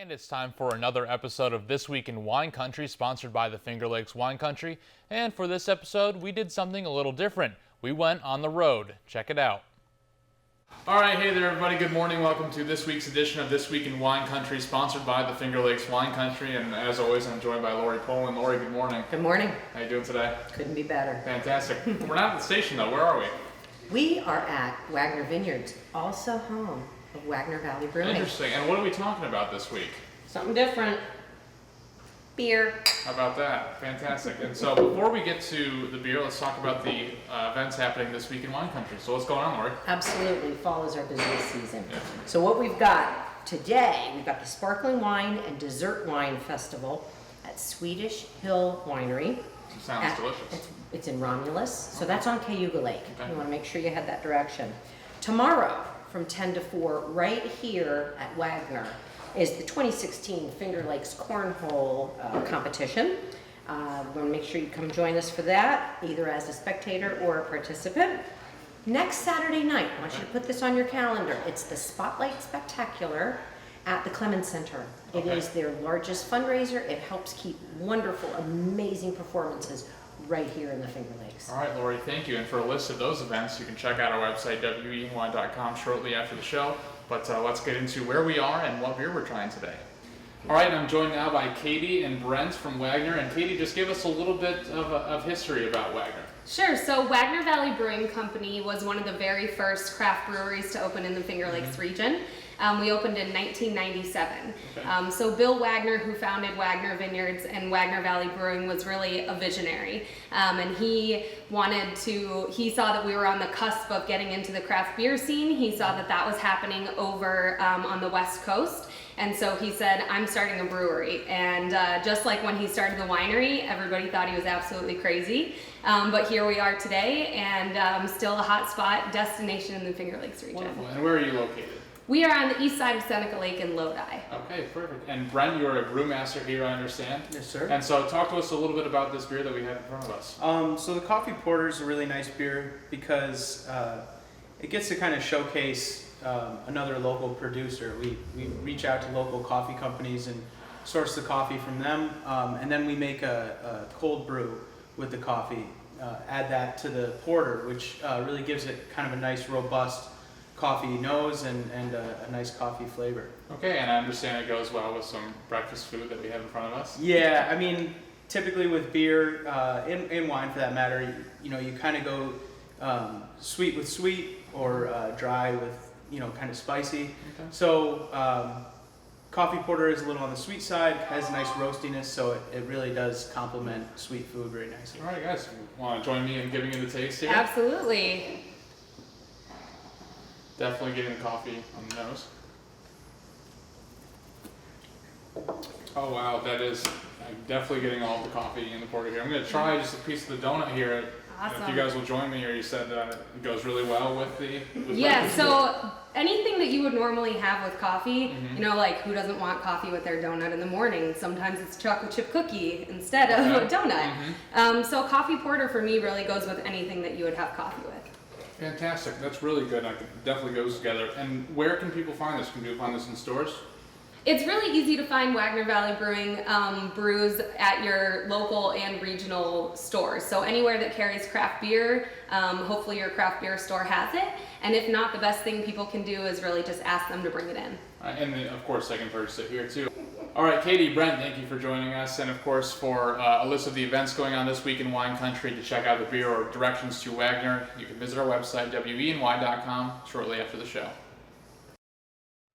And it's time for another episode of This Week in Wine Country, sponsored by the Finger Lakes Wine Country. And for this episode, we did something a little different. We went on the road. Check it out. All right, hey there, everybody. Good morning. Welcome to this week's edition of This Week in Wine Country, sponsored by the Finger Lakes Wine Country. And as always, I'm joined by Lori Poland. Lori, good morning. Good morning. How you doing today? Couldn't be better. Fantastic. We're not at the station, though. Where are we? We are at Wagner Vineyards, also home of Wagner Valley Brewing. Interesting. And what are we talking about this week? Something different. Beer. How about that? Fantastic. And so before we get to the beer, let's talk about the events happening this week in wine country. So what's going on, Lori? Absolutely. Fall is our busiest season. Yeah. So what we've got today, we've got the Sparkling Wine and Dessert Wine Festival at Swedish Hill Winery. It sounds delicious. It's in Romulus. So that's on Cayuga Lake. Okay. You want to make sure you head that direction. Tomorrow from 10 to 4 right here at Wagner is the 2016 Finger Lakes Cornhole competition. We want to make sure you come join us for that, either as a spectator or a participant. Next Saturday night, I want you to put this on your calendar. It's the Spotlight Spectacular at the Clemens Center. It is their largest fundraiser. It helps keep wonderful, amazing performances right here in the Finger Lakes. All right, Lori, thank you. And for a list of those events, you can check out our website, WENY.com, shortly after the show. But let's get into where we are and what beer we're trying today. All right, I'm joined now by Katie and Brent from Wagner. And Katie, just give us a little bit of history about Wagner. Sure. So Wagner Valley Brewing Company was one of the very first craft breweries to open in the Finger Lakes region. We opened in 1997. Okay. So Bill Wagner, who founded Wagner Vineyards and Wagner Valley Brewing, was really a visionary. And he saw that we were on the cusp of getting into the craft beer scene. He saw that that was happening over on the West Coast. And so he said, I'm starting a brewery. And just like when he started the winery, everybody thought he was absolutely crazy. But here we are today, and still a hot spot destination in the Finger Lakes region. Wonderful. And where are you located? We are on the east side of Seneca Lake in Lodi. Okay, perfect. And Brent, you're a brewmaster here, I understand. Yes, sir. And so talk to us a little bit about this beer that we have in front of us. So the coffee porter is a really nice beer because it gets to kind of showcase another local producer. We reach out to local coffee companies and source the coffee from them, and then we make a cold brew with the coffee. Add that to the porter, which really gives it kind of a nice, robust coffee nose and a nice coffee flavor. Okay, and I understand it goes well with some breakfast food that we have in front of us. Yeah, I mean, typically with beer, in wine for that matter, you kind of go sweet with sweet or dry with, kind of spicy. Okay. So coffee porter is a little on the sweet side, has a nice roastiness, so it really does complement sweet food very nicely. All right, guys, want to join me in giving you the taste here? Absolutely. Definitely getting the coffee on the nose. Oh wow, I'm definitely getting all the coffee in the porter here. I'm going to try just a piece of the donut here. Awesome. If you guys will join me here, you said it goes really well with the... Yeah, breakfast. so anything that you would normally have with coffee, like who doesn't want coffee with their donut in the morning? Sometimes it's a chocolate chip cookie instead of a donut. So coffee porter for me really goes with anything that you would have coffee with. Fantastic. That's really good. It definitely goes together. And where can people find this? Can people find this in stores? It's really easy to find Wagner Valley Brewing brews at your local and regional stores. So anywhere that carries craft beer, hopefully your craft beer store has it. And if not, the best thing people can do is really just ask them to bring it in. And then, of course, they can purchase it here too. All right, Katie, Brent, thank you for joining us. And of course, for a list of the events going on this week in wine country, to check out the beer or directions to Wagner, you can visit our website, WENY.com, shortly after the show.